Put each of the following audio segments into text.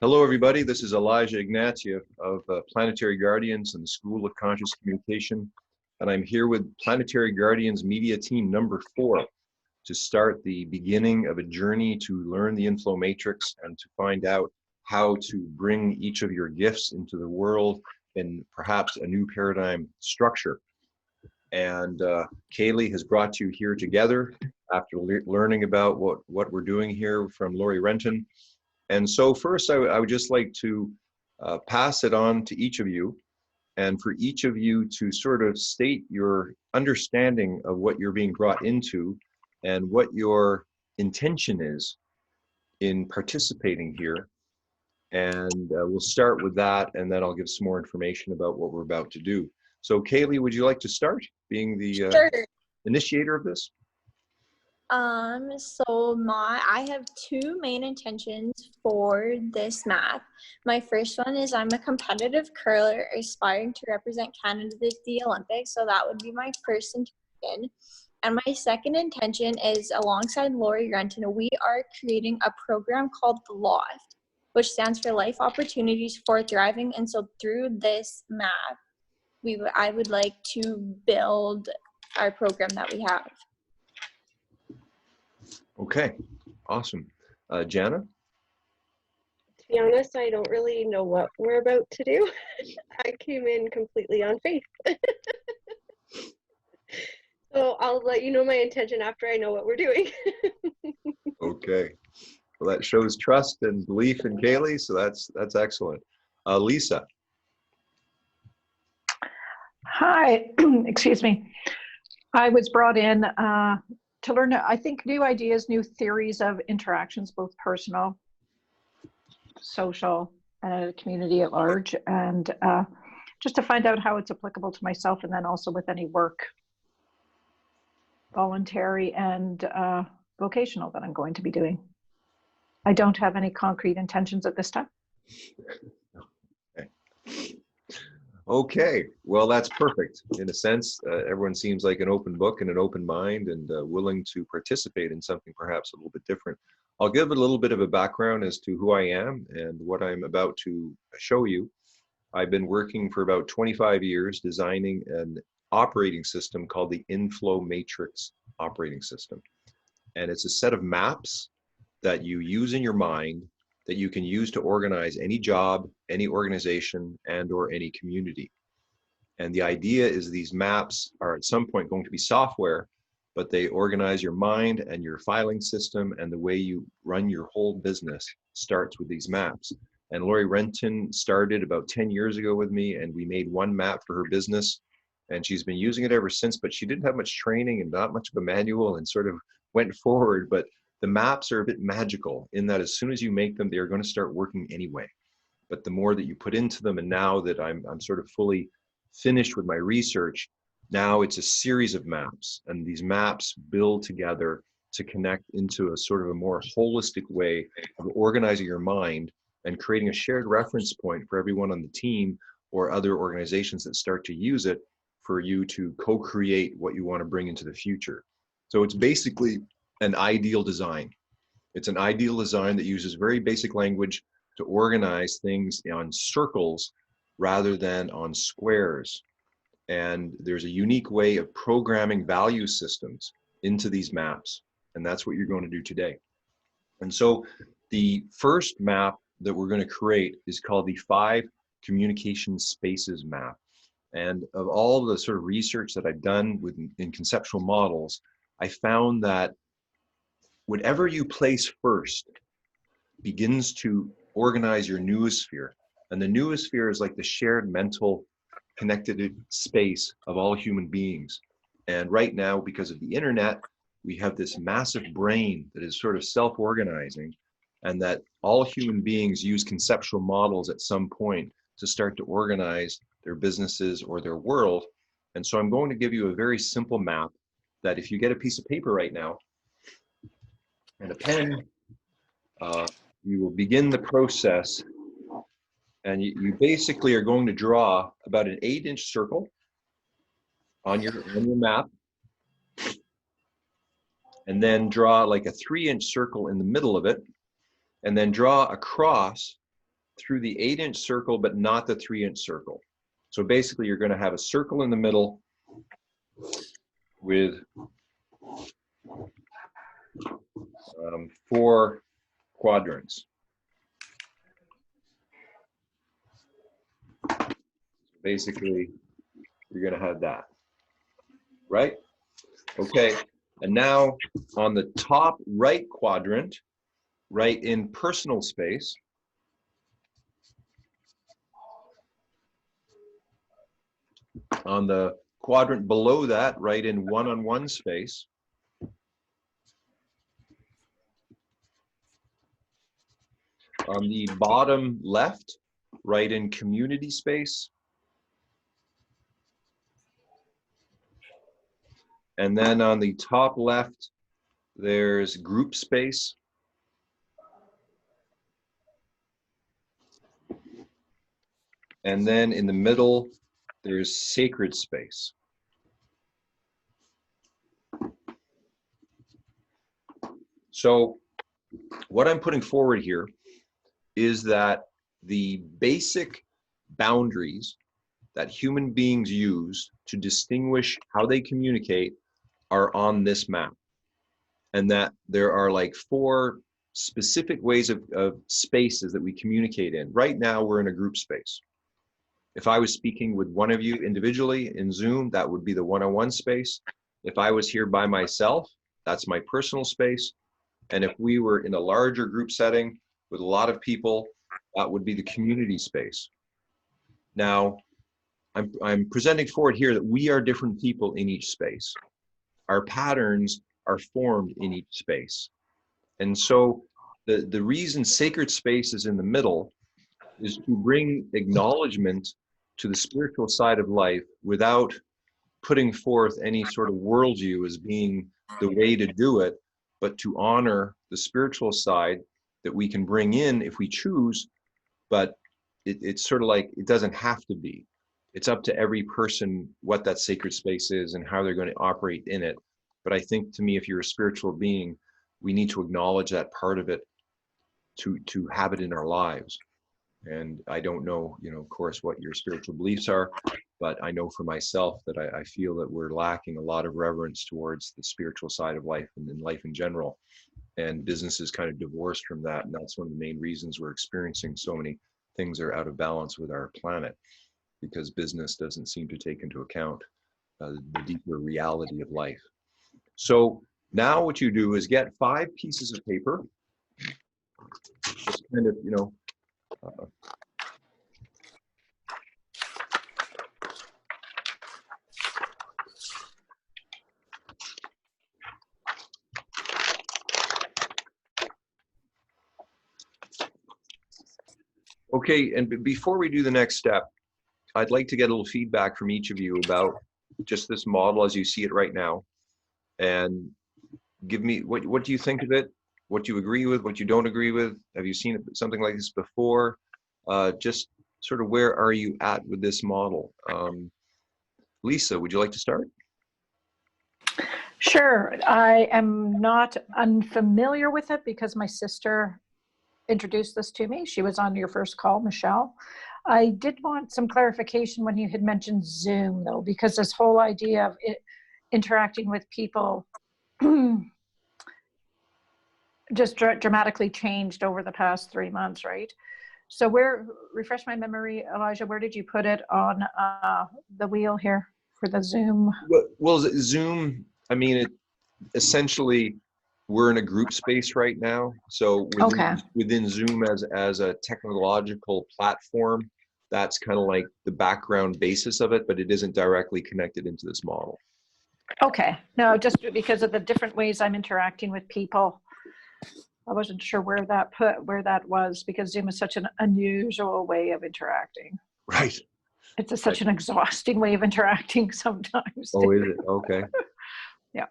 Hello, everybody. This is Elijah Ignatieff of Planetary Guardians and the School of Conscious Communication. And I'm here with Planetary Guardians Media Team number 4 to start the beginning of a journey to learn the inflow matrix and to find out how to bring each of your gifts into the world in perhaps a new paradigm structure. And Kaylee has brought you here together after learning about what we're doing here from Lori Renton. And so first, I would just like to pass it on to each of you, and for each of you to sort of state your understanding of what you're being brought into and what your intention is in participating here. And we'll start with that, and then I'll give some more information about what we're about to do. So Kaylee, would you like to start being the Sure. initiator of this? I have two main intentions for this map. My first one is I'm a competitive curler aspiring to represent Canada at the Olympics, so that would be my first intention. And my second intention is, alongside Lori Renton, we are creating a program called The Loft, which stands for Life Opportunities for Thriving. And so through this map, I would like to build our program that we have. Okay, awesome. Jana? To be honest, I don't really know what we're about to do. I came in completely on faith. So I'll let you know my intention after I know what we're doing. Okay. Well, that shows trust and belief in Kaylee, so that's excellent. Lisa. Hi, excuse me. I was brought in to learn, I think, new ideas, new theories of interactions, both personal, social, and community at large, and just to find out how it's applicable to myself, and then also with any work, voluntary and vocational, that I'm going to be doing. I don't have any concrete intentions at this time. Okay, well, that's perfect. In a sense, everyone seems like an open book and an open mind and willing to participate in something perhaps a little bit different. I'll give a little bit of a background as to who I am and what I'm about to show you. I've been working for about 25 years designing an operating system called the Inflow Matrix operating system. And it's a set of maps that you use in your mind that you can use to organize any job, any organization, and or any community. And the idea is these maps are at some point going to be software, but they organize your mind and your filing system, and the way you run your whole business starts with these maps. And Lori Renton started about 10 years ago with me, and we made one map for her business, and she's been using it ever since, but she didn't have much training and not much of a manual and sort of went forward. But the maps are a bit magical in that as soon as you make them, they're going to start working anyway. But the more that you put into them, and now that I'm sort of fully finished with my research, now it's a series of maps, and these maps build together to connect into a sort of a more holistic way of organizing your mind and creating a shared reference point for everyone on the team or other organizations that start to use it for you to co-create what you want to bring into the future. So it's basically an ideal design. It's an ideal design that uses very basic language to organize things on circles rather than on squares. And there's a unique way of programming value systems into these maps. And that's what you're going to do today. And so the first map that we're going to create is called the 5 communication spaces map. And of all the sort of research that I've done in conceptual models, I found that whatever you place first begins to organize your noosphere. And the noosphere is like the shared mental connected space of all human beings. And right now, because of the internet, we have this massive brain that is sort of self-organizing, and that all human beings use conceptual models at some point to start to organize their businesses or their world. And so I'm going to give you a very simple map that if you get a piece of paper right now and a pen, you will begin the process, and you basically are going to draw about an 8-inch circle on your map, and then draw like a 3-inch circle in the middle of it, and then draw across through the 8-inch circle, but not the 3-inch circle. So basically you're going to have a circle in the middle with 4 quadrants. Basically, you're going to have that, right? Okay, and now on the top right quadrant, write in personal space. On the quadrant below that, write in one-on-one space. On the bottom left, write in community space. And then on the top left, there's group space. And then in the middle, there's sacred space. So what I'm putting forward here is that the basic boundaries that human beings use to distinguish how they communicate are on this map. And that there are like 4 specific ways of spaces that we communicate in. Right now, we're in a group space. If I was speaking with one of you individually in Zoom, that would be the one-on-one space. If I was here by myself, that's my personal space. And if we were in a larger group setting with a lot of people, that would be the community space. Now, I'm presenting forward here that we are different people in each space. Our patterns are formed in each space. And so the reason sacred space is in the middle is to bring acknowledgement to the spiritual side of life without putting forth any sort of worldview as being the way to do it, but to honor the spiritual side that we can bring in if we choose, but it's sort of like it doesn't have to be. It's up to every person what that sacred space is and how they're going to operate in it. But I think, to me, if you're a spiritual being, we need to acknowledge that part of it to have it in our lives. And I don't know, of course, what your spiritual beliefs are, but I know for myself that I feel that we're lacking a lot of reverence towards the spiritual side of life and in life in general. And business is kind of divorced from that. And that's one of the main reasons we're experiencing so many things are out of balance with our planet, because business doesn't seem to take into account the deeper reality of life. So now what you do is get 5 pieces of paper, just kind of, okay, and before we do the next step, I'd like to get a little feedback from each of you about just this model as you see it right now. And give me, what do you think of it? What you agree with, what you don't agree with? Have you seen something like this before? Just sort of where are you at with this model? Lisa, would you like to start? Sure. I am not unfamiliar with it because my sister introduced this to me. She was on your first call, Michelle. I did want some clarification when you had mentioned Zoom, though, because this whole idea of interacting with people just dramatically changed over the past 3 months, right? So refresh my memory, Elijah, where did you put it on the wheel here for the Zoom? Well, Zoom, I mean, essentially, we're in a group space right now. So within Zoom as a technological platform, that's kind of like the background basis of it, but it isn't directly connected into this model. Okay, no, just because of the different ways I'm interacting with people. I wasn't sure where that was, because Zoom is such an unusual way of interacting. Right. It's such an exhausting way of interacting sometimes. Oh, is it? Okay. Yeah.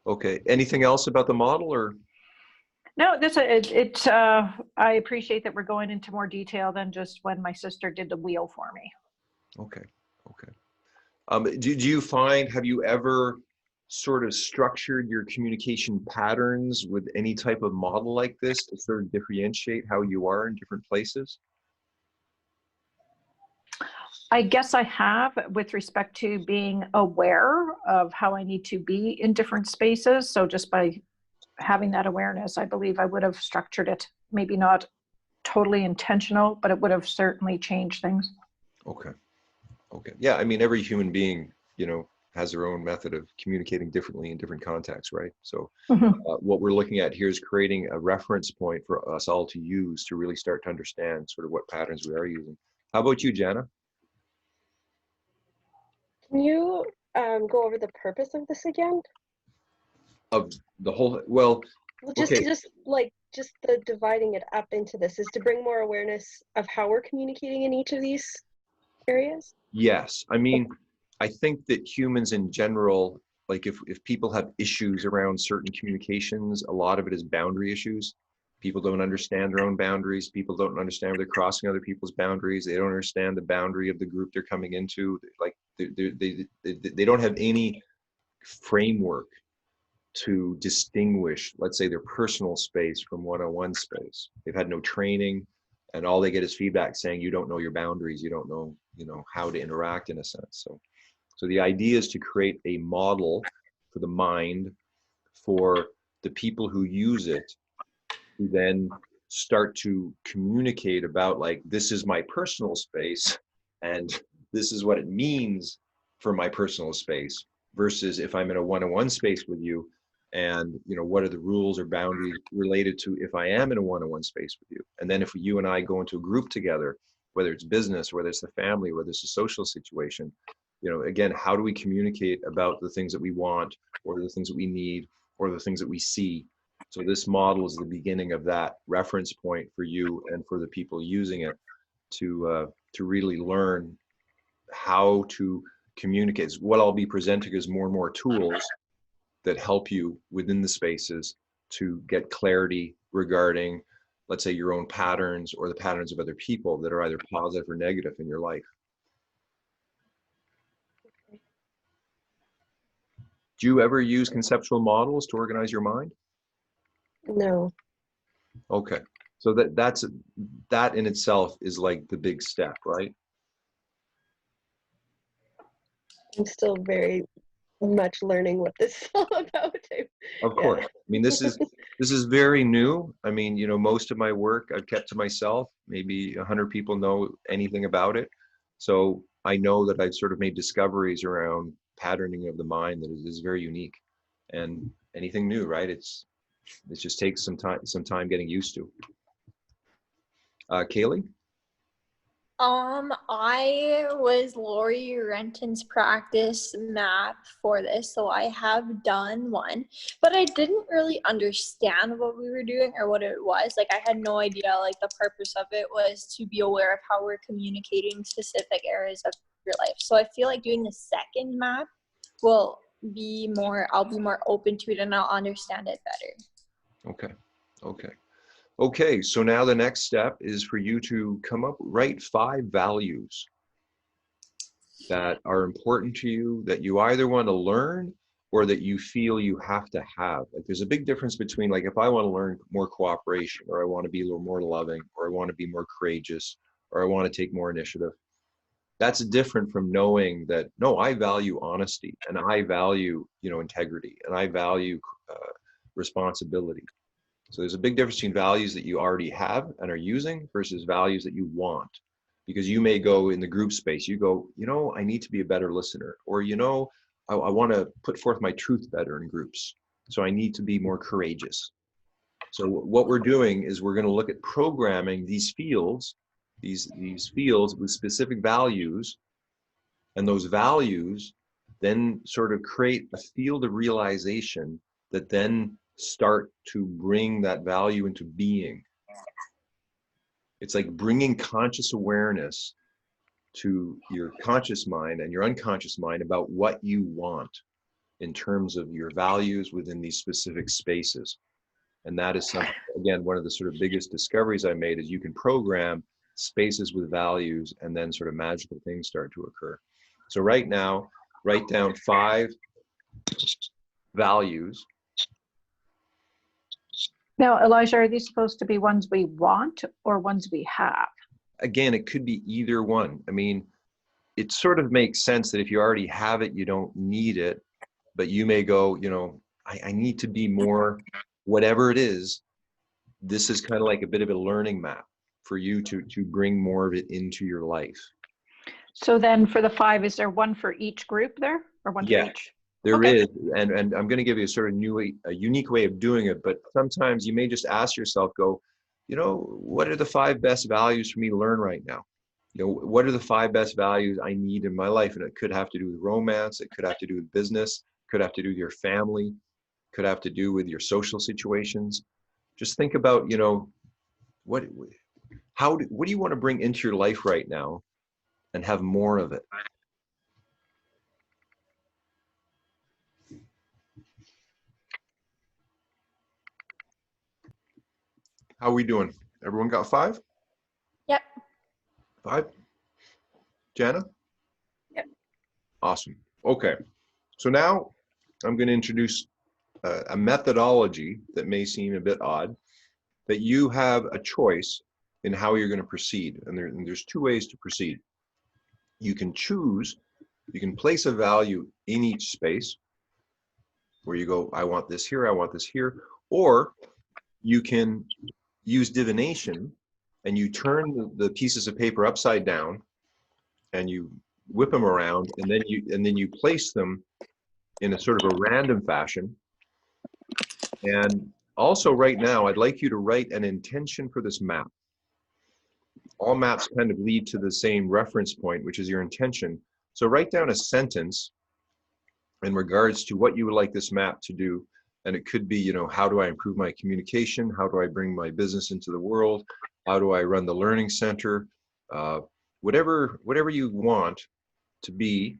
Okay. Anything else about the model, or? No, I appreciate that we're going into more detail than just when my sister did the wheel for me. Okay. Okay. Do you find, have you ever sort of structured your communication patterns with any type of model like this to sort of differentiate how you are in different places? I guess I have, with respect to being aware of how I need to be in different spaces. So just by having that awareness, I believe I would have structured it, maybe not totally intentional, but it would have certainly changed things. Okay. Okay. Yeah. I mean, every human being, you know, has their own method of communicating differently in different contexts, right? So what we're looking at here is creating a reference point for us all to use to really start to understand sort of what patterns we are using. How about you, Jana? Can you go over the purpose of this again? Of the whole, well, Well, okay. just the dividing it up into this is to bring more awareness of how we're communicating in each of these areas. Yes. I mean, I think that humans in general, like if people have issues around certain communications, a lot of it is boundary issues. People don't understand their own boundaries. People don't understand where they're crossing other people's boundaries. They don't understand the boundary of the group they're coming into. Like they don't have any framework to distinguish, let's say, their personal space from one-on-one space. They've had no training, and all they get is feedback saying you don't know your boundaries, you don't know, you know, how to interact in a sense. So the idea is to create a model for the mind for the people who use it, who then start to communicate about, like, this is my personal space and this is what it means for my personal space, versus if I'm in a one-on-one space with you, and you know, what are the rules or boundaries related to if I am in a one-on-one space with you. And then if you and I go into a group together, whether it's business, whether it's the family, whether it's a social situation, you know, again, how do we communicate about the things that we want, or the things that we need, or the things that we see? So this model is the beginning of that reference point for you and for the people using it to really learn how to communicate. What I'll be presenting is more and more tools that help you within the spaces to get clarity regarding, let's say, your own patterns or the patterns of other people that are either positive or negative in your life. Do you ever use conceptual models to organize your mind? No. Okay. So that in itself is like the big step, right? I'm still very much learning what this is all about. Of Yeah. course. I mean, this is very new. I mean, you know, most of my work I've kept to myself. Maybe 100 people know anything about it. So I know that I've sort of made discoveries around patterning of the mind that is very unique. And anything new, right? It just takes some time getting used to. Kaylee? I was Lori Renton's practice map for this, so I have done one, but I didn't really understand what we were doing or what it was. Like, I had no idea, like, the purpose of it was to be aware of how we're communicating specific areas of your life. So I feel like doing the second map will be more, I'll be more open to it and I'll understand it better. Okay. Okay. Okay, so now the next step is for you to write 5 values that are important to you, that you either want to learn or that you feel you have to have. Like, there's a big difference between, like, if I want to learn more cooperation, or I want to be a little more loving, or I want to be more courageous, or I want to take more initiative. That's different from knowing that, no, I value honesty, and I value, you know, integrity, and I value responsibility. So there's a big difference between values that you already have and are using versus values that you want. Because you may go in the group space, you go, you know, I need to be a better listener, or, you know, I want to put forth my truth better in groups. So I need to be more courageous. So what we're doing is we're going to look at programming these fields, these fields with specific values, and those values then sort of create a field of realization that then start to bring that value into being. It's like bringing conscious awareness to your conscious mind and your unconscious mind about what you want in terms of your values within these specific spaces. And that is something, again, one of the sort of biggest discoveries I made is you can program spaces with values, and then sort of magical things start to occur. So right now, write down 5 values. Now, Elijah, are these supposed to be ones we want or ones we have? Again, it could be either one. I mean, it sort of makes sense that if you already have it, you don't need it, but you may go, you know, I need to be more, whatever it is. This is kind of like a bit of a learning map for you to bring more of it into your life. So then for the 5, is there one for each group there, or one for Yeah. each? There Okay. is, and I'm going to give you a sort of a unique way of doing it, but sometimes you may just ask yourself, go, you know, what are the 5 best values for me to learn right now? You know, what are the 5 best values I need in my life? And it could have to do with romance, it could have to do with business, could have to do with your family, could have to do with your social situations. Just think about, you know, what do you want to bring into your life right now and have more of it? How are we doing? Everyone got 5? Yep. 5? Jana? Yep. Awesome. Okay. So now I'm going to introduce a methodology that may seem a bit odd, that you have a choice in how you're going to proceed. And there's 2 ways to proceed. You can choose, you can place a value in each space where you go, I want this here, I want this here, or you can use divination and you turn the pieces of paper upside down and you whip them around, and then you place them in a sort of a random fashion. And also right now, I'd like you to write an intention for this map. All maps kind of lead to the same reference point, which is your intention. So write down a sentence in regards to what you would like this map to do. And it could be, you know, how do I improve my communication? How do I bring my business into the world? How do I run the learning center? Whatever you want to be,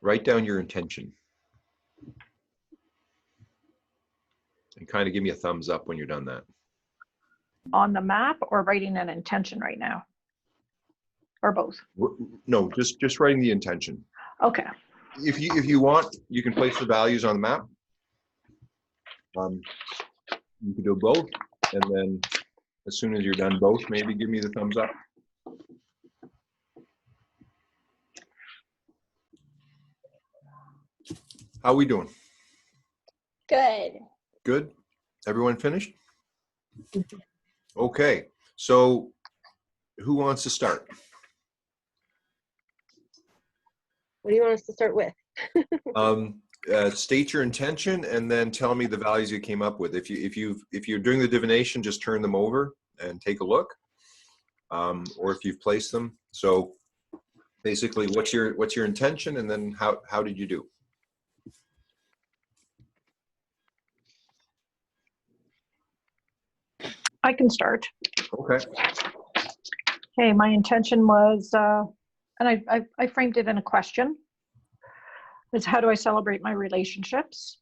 write down your intention. And kind of give me a thumbs up when you're done that. On the map, or writing an intention right now? Or both? No, just writing the intention. Okay. If you want, you can place the values on the map. You can do both, and then as soon as you're done both, maybe give me the thumbs up. How are we doing? Good. Good? Everyone finished? Okay, so who wants to start? What do you want us to start with? State your intention and then tell me the values you came up with. If you're doing the divination, just turn them over and take a look. Or if you've placed them. So basically, what's your intention, and then how did you do? I can start. Okay. Okay, my intention was, and I framed it in a question. It's, how do I celebrate my relationships?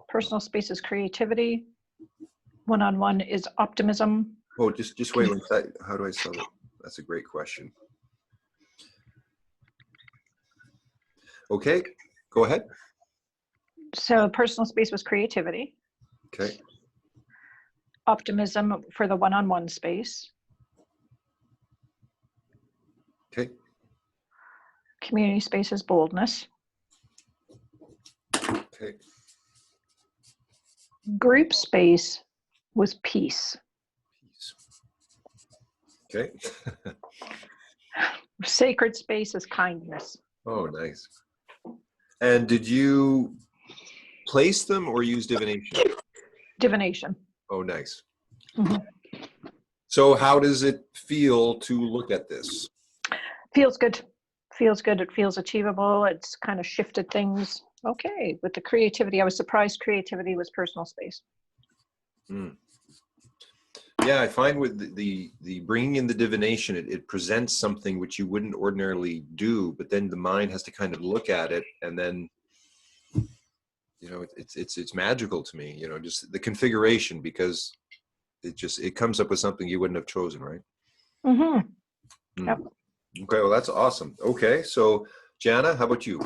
Personal space is creativity. One-on-one is optimism. Oh, just wait one sec. How do I sell it? That's a great question. Okay, go ahead. So personal space was creativity. Okay. Optimism for the one-on-one space. Okay. Community space is boldness. Okay. Group space was peace. Okay. Sacred space is kindness. Oh, nice. And did you place them or use divination? Divination. Oh, nice. Mhm. So how does it feel to look at this? Feels good. Feels good. It feels achievable. It's kind of shifted things. Okay. With the creativity, I was surprised creativity was personal space. Mm. Yeah, I find with the bringing in the divination, it presents something which you wouldn't ordinarily do, but then the mind has to kind of look at it, and then, you know, it's magical to me, you know, just the configuration, because it comes up with something you wouldn't have chosen, right? Mm-hmm. Mm. Yep. Okay, well, that's awesome. Okay, so Jana, how about you?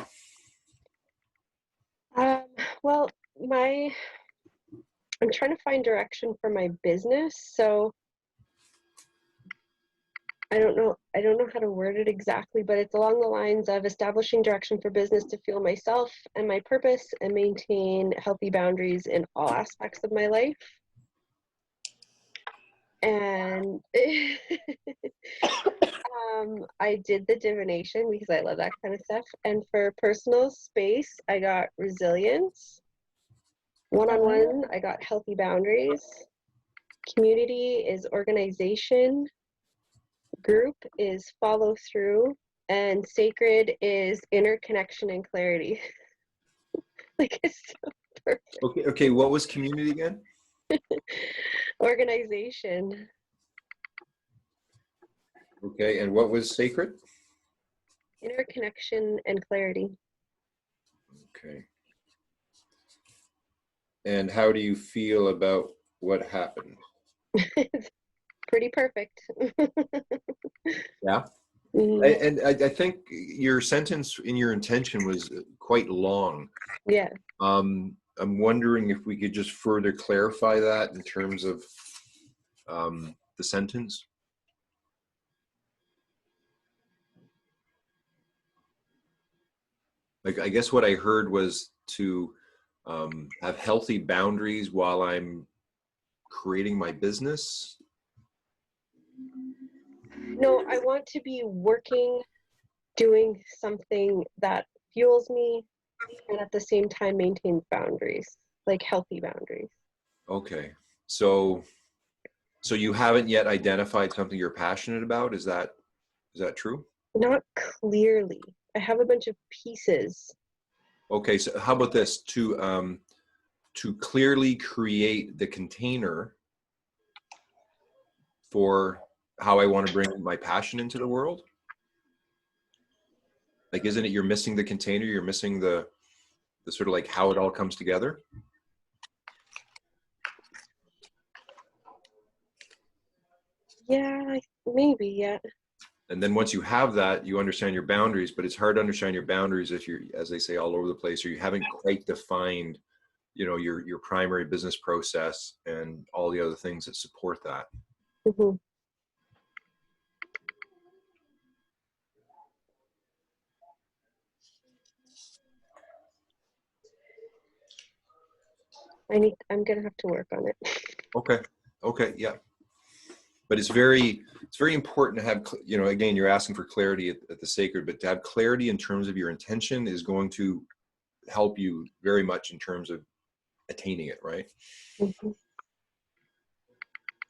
Well, I'm trying to find direction for my business. So I don't know how to word it exactly, but it's along the lines of establishing direction for business to fuel myself and my purpose and maintain healthy boundaries in all aspects of my life. And I did the divination because I love that kind of stuff. And for personal space, I got resilience. One-on-one, I got healthy boundaries. Community is organization. Group is follow through. And sacred is interconnection and clarity. Like, it's so perfect. Okay, what was community again? Organization. Okay, and what was sacred? Interconnection and clarity. Okay. And how do you feel about what happened? Pretty perfect. Yeah. Mhm. I think your sentence in your intention was quite long. Yeah. I'm wondering if we could just further clarify that in terms of the sentence. Like, I guess what I heard was to have healthy boundaries while I'm creating my business. No, I want to be working, doing something that fuels me and at the same time maintains boundaries, like healthy boundaries. Okay, so you haven't yet identified something you're passionate about. Is that true? Not clearly. I have a bunch of pieces. Okay, so how about this? To clearly create the container for how I want to bring my passion into the world. Like, isn't it you're missing the container? You're missing the sort of like how it all comes together. Yeah, maybe, yeah. And then once you have that, you understand your boundaries, but it's hard to understand your boundaries if you're, as they say, all over the place, or you haven't quite defined, your primary business process and all the other things that support that. Mm-hmm. I'm gonna have to work on it. Okay, yeah. But it's very important to have, again, you're asking for clarity at the sacred, but to have clarity in terms of your intention is going to help you very much in terms of attaining it, right? Mm-hmm.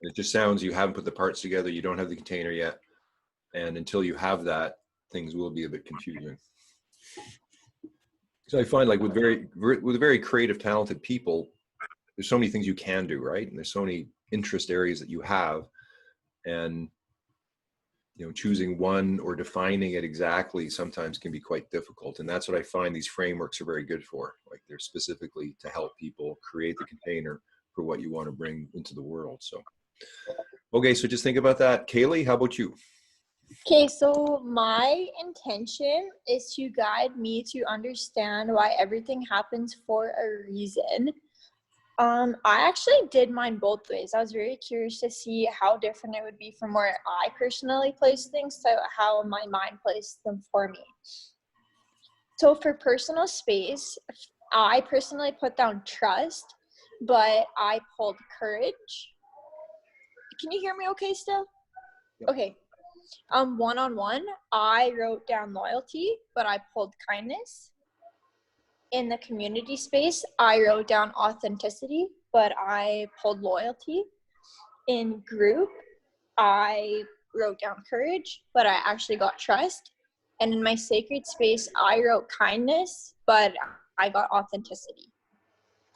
It just sounds you haven't put the parts together, you don't have the container yet, and until you have that, things will be a bit confusing. So I find, like, with very creative, talented people, there's so many things you can do, right? And there's so many interest areas that you have, and choosing one or defining it exactly sometimes can be quite difficult. And that's what I find these frameworks are very good for. Like, they're specifically to help people create the container for what you want to bring into the world. So, okay, so just think about that. Kaylee, how about you? Okay, so my intention is to guide me to understand why everything happens for a reason. I actually did mine both ways. I was very curious to see how different it would be from where I personally place things to how my mind placed them for me. So for personal space, I personally put down trust, but I pulled courage. Can you hear me okay still? Yep. Okay. One-on-one, I wrote down loyalty, but I pulled kindness. In the community space, I wrote down authenticity, but I pulled loyalty. In group, I wrote down courage, but I actually got trust. And in my sacred space, I wrote kindness, but I got authenticity,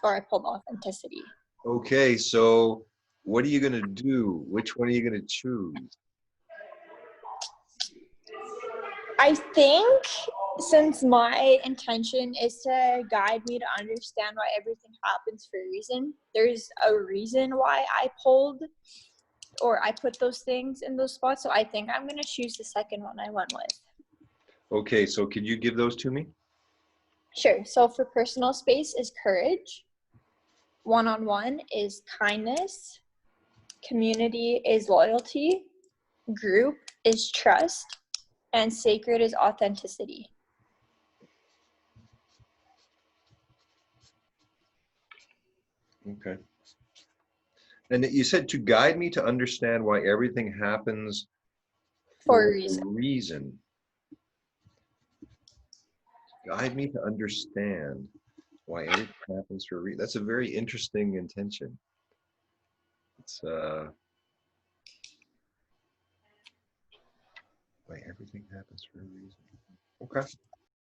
or I pulled authenticity. Okay, so what are you going to do? Which one are you going to choose? I think since my intention is to guide me to understand why everything happens for a reason, there's a reason why I pulled or I put those things in those spots. So I think I'm going to choose the second one I went with. Okay, so could you give those to me? Sure. So for personal space is courage. One-on-one is kindness. Community is loyalty. Group is trust, and sacred is authenticity. Okay. And you said to guide me to understand why everything happens For a for reason. a reason. Guide me to understand why everything happens for a reason. That's a very interesting intention. It's why everything happens for a reason. Okay.